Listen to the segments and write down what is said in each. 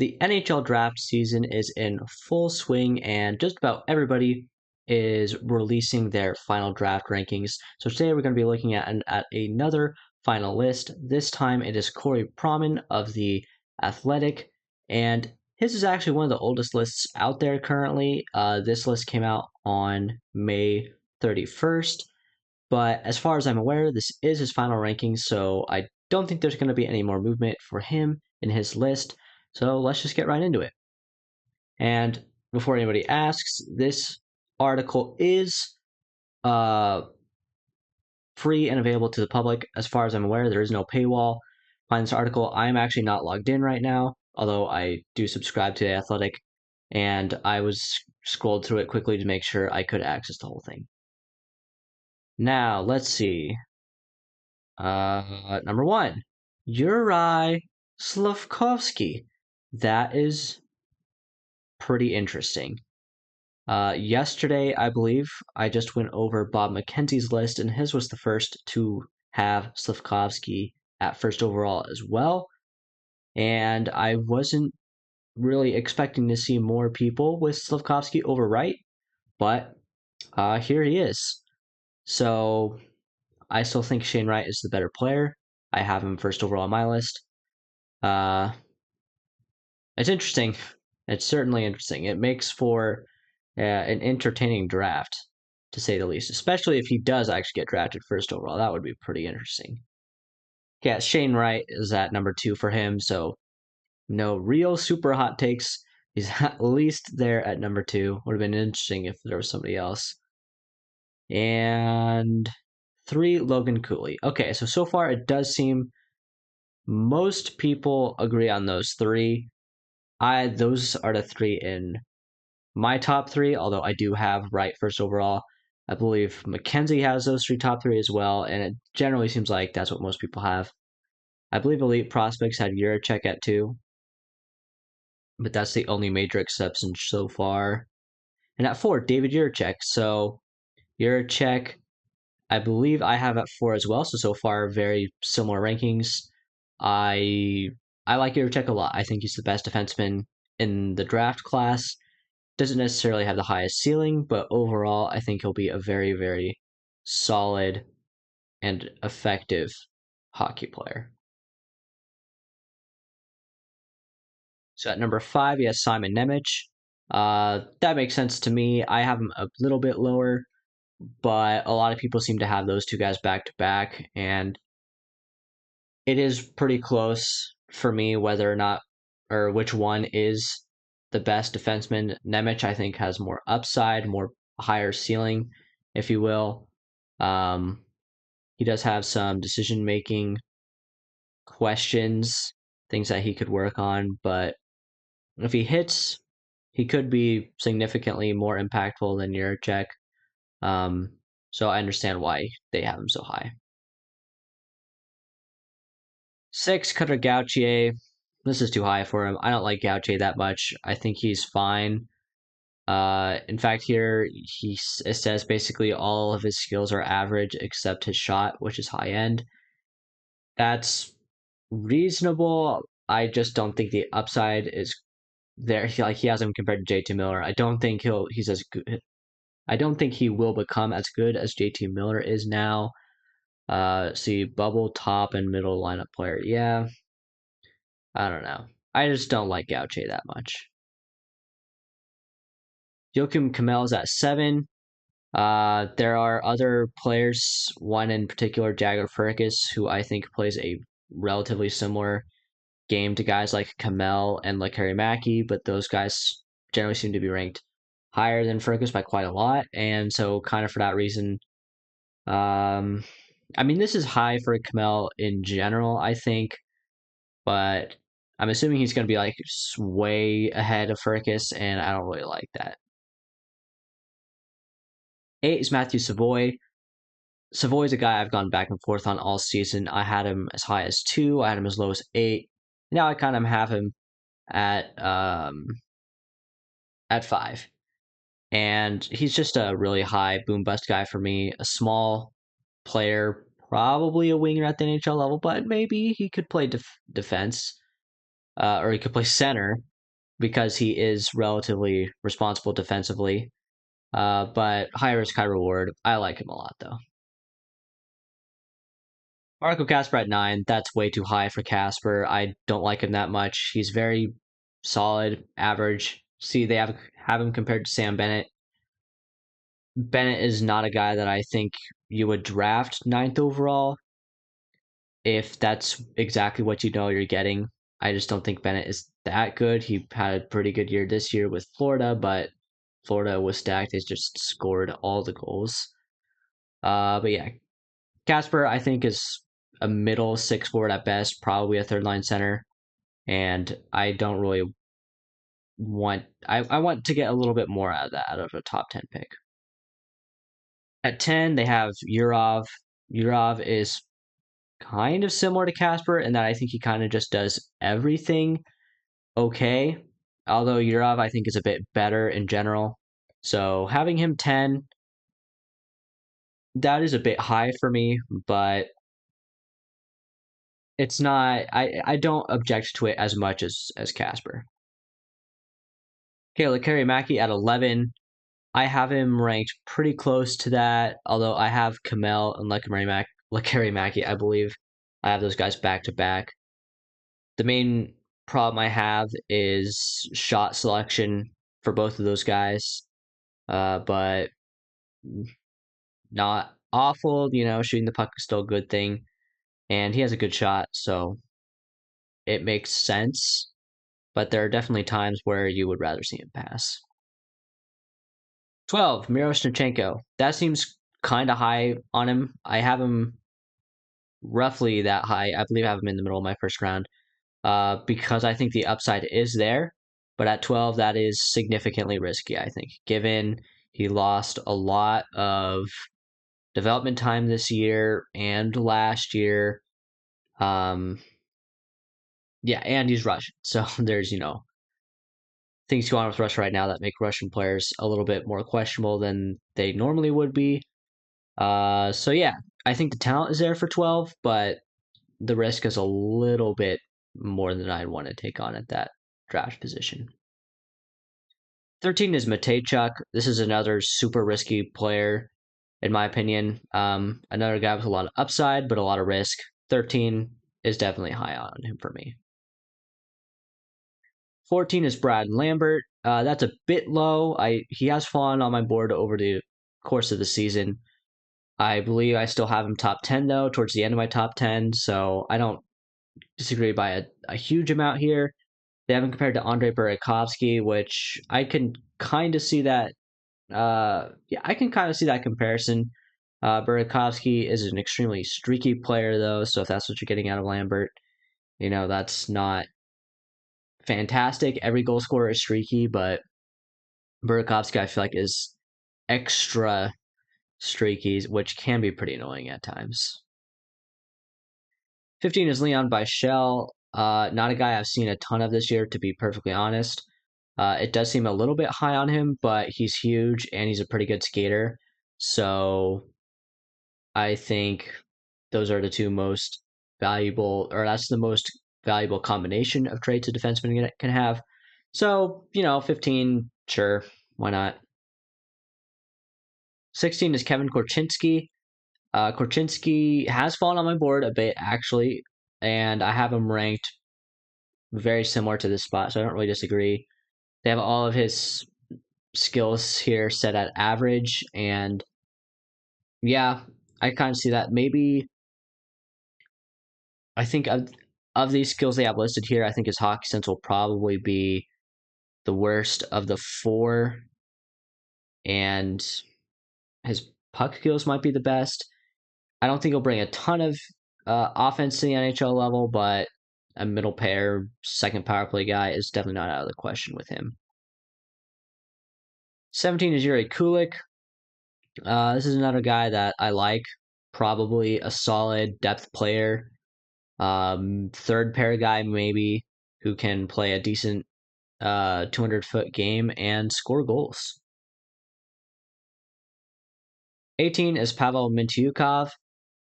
The NHL draft season is in full swing, and just about everybody is releasing their final draft rankings. So today we're going to be looking at another final list. This time it is Corey Pronmon of The Athletic, and his is actually one of the oldest lists out there currently. This list came out on May 31st, but as far as I'm aware, this is his final ranking, so I don't think there's going to be any more movement for him in his list. So let's just get right into it. And before anybody asks, this article is free and available to the public. As far as I'm aware, there is no paywall behind this article. I'm actually not logged in right now, although I do subscribe to The Athletic, and I was scrolled through it quickly to make sure I could access the whole thing. Now, let's see. Number 1, Uri Slavkovsky. That is pretty interesting. Yesterday, I believe, I just went over Bob McKenzie's list, and his was the first to have Slavkovsky at first overall as well. And I wasn't really expecting to see more people with Slavkovsky over Wright, but here he is. So I still think Shane Wright is the better player. I have him first overall on my list. It's interesting. It's certainly interesting. It makes for an entertaining draft, to say the least, especially if he does actually get drafted first overall. That would be pretty interesting. Yeah, Shane Wright is at number 2 for him, so no real super hot takes. He's at least there at number 2. Would have been interesting if there was somebody else. And 3, Logan Cooley. Okay, so far it does seem most people agree on those 3. Those are the 3 in my top 3, although I do have Wright first overall. I believe McKenzie has those 3 top 3 as well, and it generally seems like that's what most people have. I believe Elite Prospects had Juracek at 2, but that's the only major exception so far. And at 4, David Juracek. So Juracek, I believe I have at 4 as well. So far, very similar rankings. I like Juracek a lot. I think he's the best defenseman in the draft class. Doesn't necessarily have the highest ceiling, but overall, I think he'll be a very, very solid and effective hockey player. So at number 5, he has Simon Nemich. That makes sense to me. I have him a little bit lower, but a lot of people seem to have those 2 guys back to back, and it is pretty close for me whether or not, or which one is the best defenseman. Nemich, I think, has more upside, more higher ceiling, if you will. He does have some decision-making questions, things that he could work on, but if he hits, he could be significantly more impactful than Juracek. So I understand why they have him so high. 6, Cutter Gauthier. This is too high for him. I don't like Gauthier that much. I think he's fine. In fact, here it says basically all of his skills are average except his shot, which is high end. That's reasonable. I just don't think the upside is there. He has him compared to JT Miller. I don't think he's as good. I don't think he will become as good as JT Miller is now. See, bubble, top, and middle lineup player. Yeah, I don't know. I just don't like Gauthier that much. Joakim Kamel is at 7. There are other players, one in particular, Jagger Firkus, who I think plays a relatively similar game to guys like Kamel and Lakari Mackey, but those guys generally seem to be ranked higher than Fergus by quite a lot, and so kind of for that reason, I mean, this is high for Kamel in general, I think, but I'm assuming he's going to be like way ahead of Fergus, and I don't really like that. 8 is Matthew Savoy. Savoy's a guy I've gone back and forth on all season. I had him as high as 2, I had him as low as 8. Now I kind of have him at 5. And he's just a really high boom bust guy for me. A small player, probably a winger at the NHL level, but maybe he could play defense, or he could play center. because he is relatively responsible defensively. But high risk, high reward. I like him a lot, though. Marco Casper at 9. That's way too high for Casper. I don't like him that much. He's very solid, average. See, they have him compared to Sam Bennett. Bennett is not a guy that I think you would draft 9th overall if that's exactly what you know you're getting. I just don't think Bennett is that good. He had a pretty good year this year with Florida, but Florida was stacked. They just scored all the goals. But yeah, Casper, I think, is a middle 6 forward at best, probably a third line center. And I don't really want, I want to get a little bit more out of that, out of a top 10 pick. At 10, they have Urov. Urov is kind of similar to Casper in that I think he kind of just does everything okay. Although Urov, I think, is a bit better in general. So having him 10, that is a bit high for me, but it's not, I don't object to it as much as Casper. Okay, Lekari at 11. I have him ranked pretty close to that, although I have Kamel and Lekari, I believe. I have those guys back to back. The main problem I have is shot selection for both of those guys, but not awful. Shooting the puck is still a good thing, and he has a good shot, so it makes sense. But there are definitely times where you would rather see him pass. 12, Mirostarchenko. That seems kind of high on him. I have him roughly that high. I believe I have him in the middle of my first round because I think the upside is there. But at 12, that is significantly risky, I think, given he lost a lot of development time this year and last year. Yeah, and he's Russian. So there's, things going on with Russia right now that make Russian players a little bit more questionable than they normally would be. So yeah, I think the talent is there for 12, but the risk is a little bit more than I'd want to take on at that draft position. 13 is Matejchuk. This is another super risky player, in my opinion. Another guy with a lot of upside, but a lot of risk. 13 is definitely high on him for me. 14 is Brad Lambert. That's a bit low. He has fallen on my board over the course of the season. I believe I still have him top 10, though, towards the end of my top 10, so I don't disagree by a huge amount here. They have him compared to Andrei Burakovsky, which I can kind of see that. Yeah, I can kind of see that comparison. Burakovsky is an extremely streaky player, though, so if that's what you're getting out of Lambert, that's not fantastic. Every goal scorer is streaky, but Burakovsky, I feel like, is extra streaky, which can be pretty annoying at times. 15 is Leon Bichel. Not a guy I've seen a ton of this year, to be perfectly honest. It does seem a little bit high on him, but he's huge and he's a pretty good skater. So I think those are the two most valuable, or that's the most valuable combination of traits a defenseman can have. So, 15, sure, why not? 16 is Kevin Korchinski. Korchinski has fallen on my board a bit, actually, and I have him ranked very similar to this spot, so I don't really disagree. They have all of his skills here set at average, and yeah, I kind of see that. Maybe I think of these skills they have listed here, I think his hockey sense will probably be the worst of the 4, and his puck skills might be the best. I don't think he'll bring a ton of offense to the NHL level, but a middle pair, second power play guy is definitely not out of the question with him. 17 is Uri Kulik. This is another guy that I like. Probably a solid depth player. Third pair guy, maybe, who can play a decent 200-foot game and score goals. 18 is Pavel Mintyukov.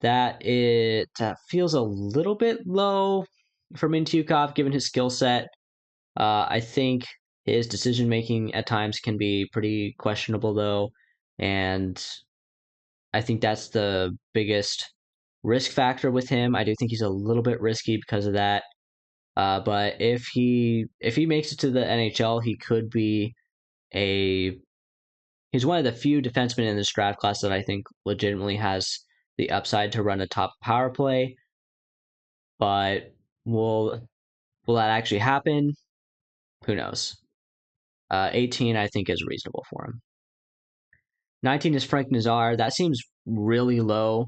That feels a little bit low for Mintyukov given his skill set. I think His decision making at times can be pretty questionable, though, and I think that's the biggest risk factor with him. I do think he's a little bit risky because of that. But if he makes it to the NHL, he could be a he's one of the few defensemen in this draft class that I think legitimately has the upside to run a top power play. But will that actually happen? Who knows? 18, I think, is reasonable for him. 19 is Frank Nazar. That seems really low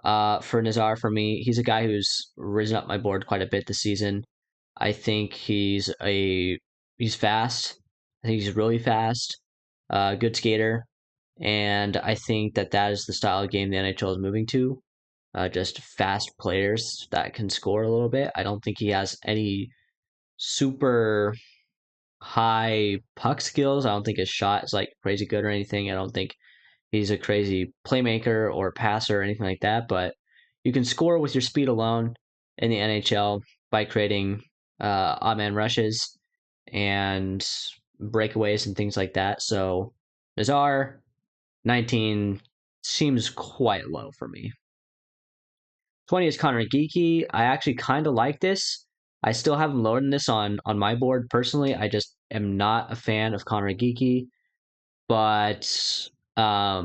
for Nazar for me. He's a guy who's risen up my board quite a bit this season. I think he's fast. I think he's really fast. Good skater, and I think that is the style of game the NHL is moving to. Just fast players that can score a little bit. I don't think he has any super high puck skills. I don't think his shot is like crazy good or anything. I don't think he's a crazy playmaker or passer or anything like that, but you can score with your speed alone in the NHL by creating odd man rushes and breakaways and things like that. So Nazar 19 seems quite low for me. 20 is Connor Geeky. I actually kind of like this. I still have him lower than this on my board personally. I just am not a fan of Connor Geeky, but I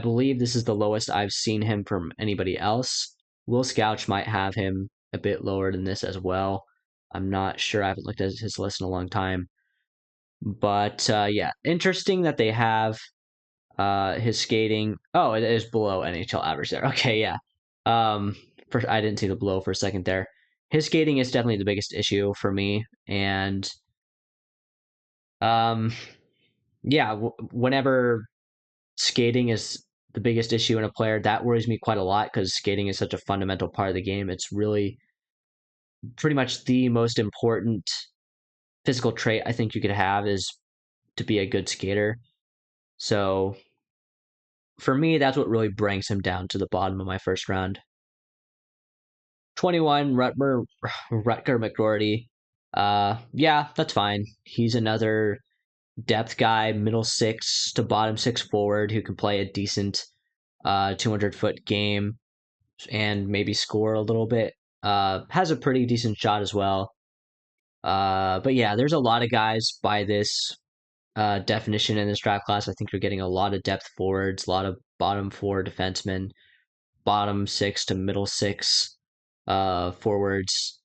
believe this is the lowest I've seen him from anybody else. Will Scouch might have him a bit lower than this as well. I'm not sure. I haven't looked at his list in a long time. But yeah, interesting that they have his skating. Oh, it is below NHL average there. Okay, yeah. I didn't see the below for a second there. His skating is definitely the biggest issue for me, and um, yeah, whenever skating is the biggest issue in a player, that worries me quite a lot because skating is such a fundamental part of the game. It's really pretty much the most important physical trait I think you could have is to be a good skater. So for me, that's what really brings him down to the bottom of my first round. 21, Rutger McGroarty. Yeah, that's fine. He's another depth guy, middle six to bottom six forward who can play a decent 200-foot game and maybe score a little bit. Has a pretty decent shot as well. But yeah, there's a lot of guys by this definition in this draft class. I think you're getting a lot of depth forwards, a lot of bottom four defensemen, bottom six to middle six forwards,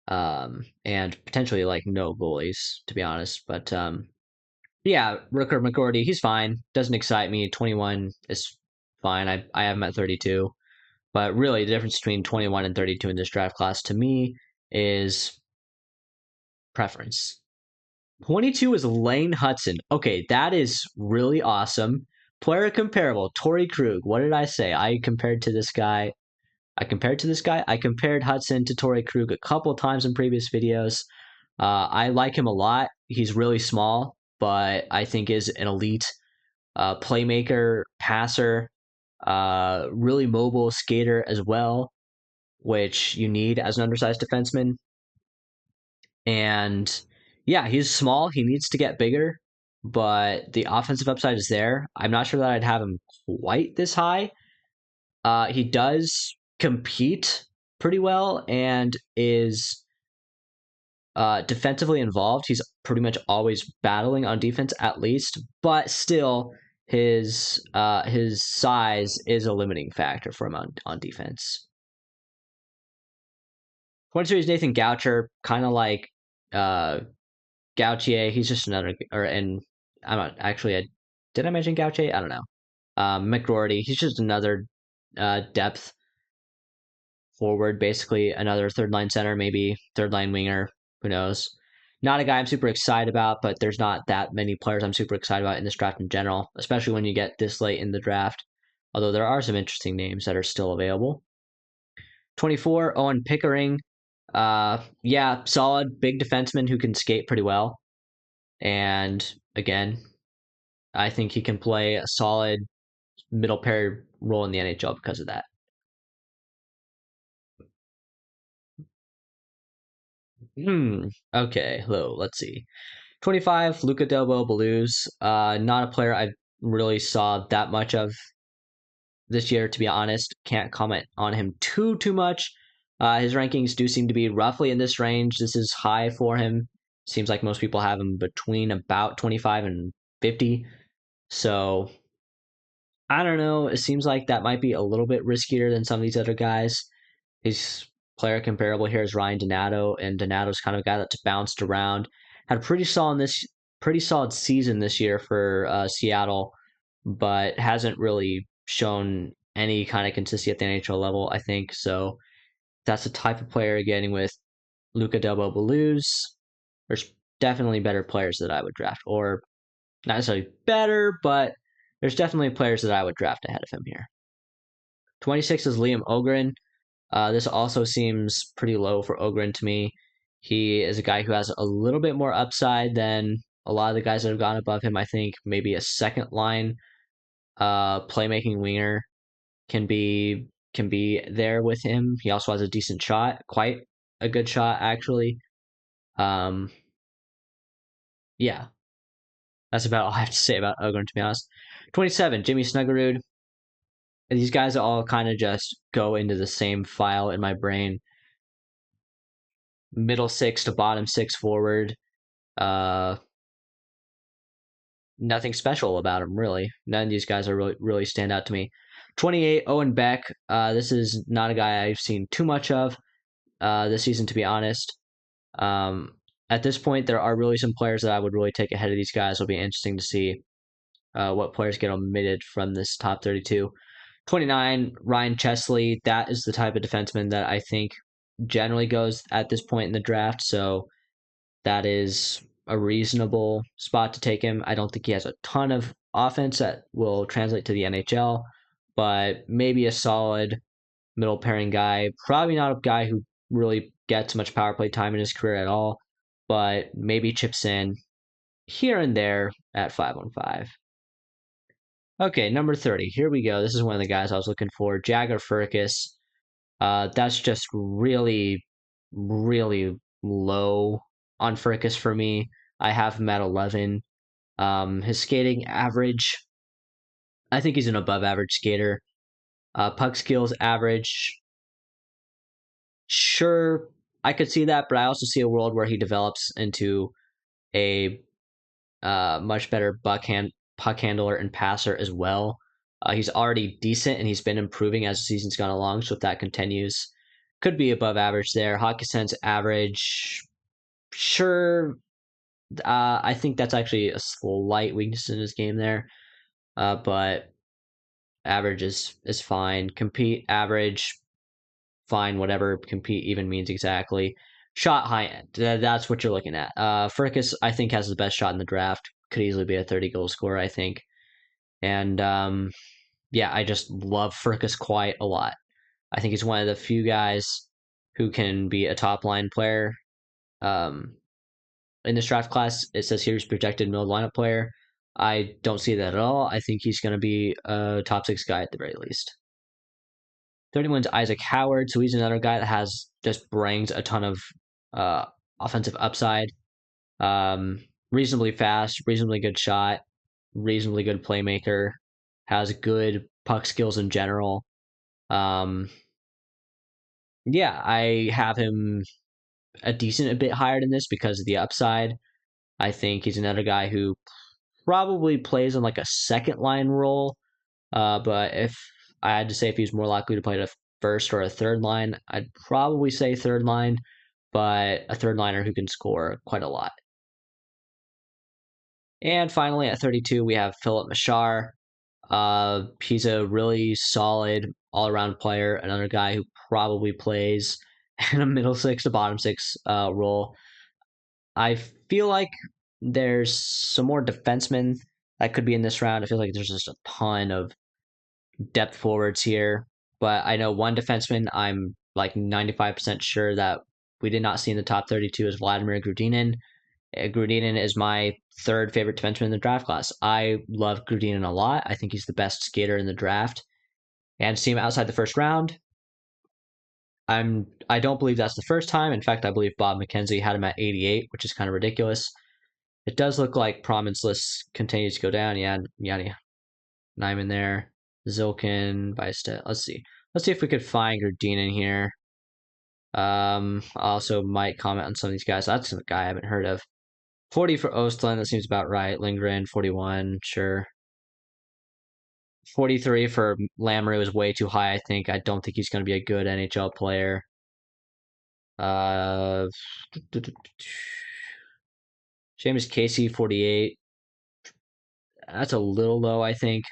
and potentially like no goalies, to be honest. But yeah, Rutger McGroarty, he's fine. Doesn't excite me. 21 is fine. I have him at 32. But really, the difference between 21 and 32 in this draft class to me is preference. 22 is Lane Hudson. Okay, that is really awesome. Player comparable, Torrey Krug. What did I say? I compared Hudson to Torrey Krug a couple times in previous videos. I like him a lot. He's really small, but I think is an elite playmaker, passer, really mobile skater as well, which you need as an undersized defenseman. And yeah, he's small. He needs to get bigger, but the offensive upside is there. I'm not sure that I'd have him quite this high. He does compete pretty well and is defensively involved. He's pretty much always battling on defense, at least, but still, his size is a limiting factor for him on defense. 22 is Nathan Goucher, kind of like Gautier. He's just another, and I'm not actually. Did I mention Gautier? I don't know. McGroarty. He's just another depth forward, basically another third line center, maybe third line winger. Who knows? Not a guy I'm super excited about, but there's not that many players I'm super excited about in this draft in general, especially when you get this late in the draft. Although there are some interesting names that are still available. 24, Owen Pickering. Yeah, solid, big defenseman who can skate pretty well. And again, I think he can play a solid middle pair role in the NHL because of that. Okay, let's see. 25, Lucadobo Blues. Not a player I really saw that much of this year, to be honest. Can't comment on him too much. His rankings do seem to be roughly in this range. This is high for him. Seems like most people have him between about 25 and 50. So I don't know. It seems like that might be a little bit riskier than some of these other guys. His player comparable here is Ryan Donato, and Donato's kind of a guy that's bounced around. Had a pretty solid season this year for Seattle, but hasn't really shown any kind of consistency at the NHL level, I think. So that's the type of player you're getting with Lucadobo Blues. There's definitely better players that I would draft, or not necessarily better, but there's definitely players that I would draft ahead of him here. 26 is Liam Ogren. This also seems pretty low for Ogren to me. He is a guy who has a little bit more upside than a lot of the guys that have gone above him. I think maybe a second line playmaking winger can be there with him. He also has a decent shot, quite a good shot actually. Um, yeah, that's about all I have to say about Ogren, to be honest. 27, Jimmy Snuggerud. These guys all kind of just go into the same file in my brain. Middle six to bottom six forward. Uh, Nothing special about him, really. None of these guys are really stand out to me. 28, Owen Beck. This is not a guy I've seen too much of this season, to be honest. At this point, there are really some players that I would really take ahead of these guys. It'll be interesting to see what players get omitted from this top 32. 29, Ryan Chesley. That is the type of defenseman that I think generally goes at this point in the draft. So that is a reasonable spot to take him. I don't think he has a ton of offense that will translate to the NHL, but maybe a solid middle pairing guy. Probably not a guy who really gets much power play time in his career at all, but maybe chips in here and there at 5-on-5. Okay, number 30. Here we go. This is one of the guys I was looking for. Jagger Firkus. That's just really low on Firkus for me. I have him at 11. His skating average, I think he's an above average skater. Puck skills average, sure, I could see that, but I also see a world where he develops into a much better puck handler and passer as well. He's already decent and he's been improving as the season's gone along. So if that continues, could be above average there. Hockey sense average, sure. I think that's actually a slight weakness in his game there, but average is fine. Compete average, fine. Whatever compete even means exactly. Shot high end. That's what you're looking at. Firkus, I think, has the best shot in the draft. Could easily be a 30 goal scorer, I think. And yeah, I just love Firkus quite a lot. I think he's one of the few guys who can be a top line player. In this draft class, it says here he's projected middle lineup player. I don't see that at all. I think he's going to be a top six guy at the very least. 31's Isaac Howard, so he's another guy that just brings a ton of offensive upside. Reasonably fast, reasonably good shot, reasonably good playmaker, has good puck skills in general. Yeah, I have him a bit higher than this because of the upside. I think he's another guy who probably plays in like a second line role. But if I had to say if he's more likely to play at a first or a third line, I'd probably say third line, but a third liner who can score quite a lot. And finally, at 32, we have Philip Machar. He's a really solid all-around player, another guy who probably plays in a middle six to bottom six role. I feel like there's some more defensemen that could be in this round. I feel like there's just a ton of depth forwards here, but I know one defenseman I'm like 95% sure that we did not see in the top 32 is Vladimir Gruden. Gruden is my third favorite defenseman in the draft class. I love Gruden a lot. I think he's the best skater in the draft. And to see him outside the first round, I don't believe that's the first time. In fact, I believe Bob McKenzie had him at 88, which is kind of ridiculous. It does look like Pronmon's list continues to go down. Yeah, Yanni Nyman there. Zilkin, Bystedt. Let's see. Let's see if we could find Gerdine in here. I also might comment on some of these guys. That's a guy I haven't heard of. 40 for Ostlund, that seems about right. Lindgren, 41, sure. 43 for Lamoureux is way too high, I think. I don't think he's going to be a good NHL player. Uh, James Casey, 48. That's a little low, I think.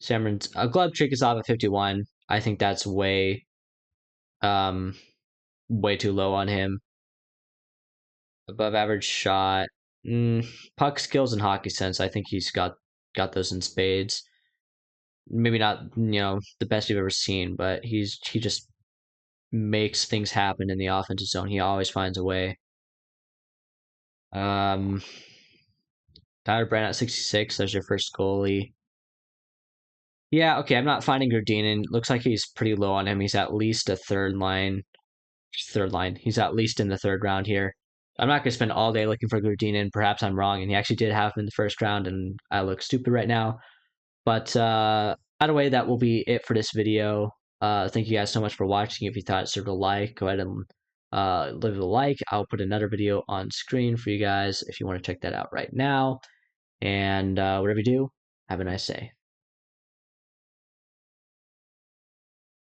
Cameron's Gleb Chikasov at 51. I think that's um way too low on him. Above average shot. Puck skills and hockey sense. I think he's got those in spades. Maybe not, the best you've ever seen, but he just makes things happen in the offensive zone. He always finds a way. Tyler Brand at 66. There's your first goalie. Yeah, okay. I'm not finding Gerdinen. Looks like he's pretty low on him. He's at least a third line. He's at least in the third round here. I'm not going to spend all day looking for Gerdinen. Perhaps I'm wrong, and he actually did have him in the first round, and I look stupid right now. But either way, that will be it for this video. Thank you guys so much for watching. If you thought it served a like, go ahead and leave a like. I'll put another video on screen for you guys if you want to check that out right now. And whatever you do, have a nice day.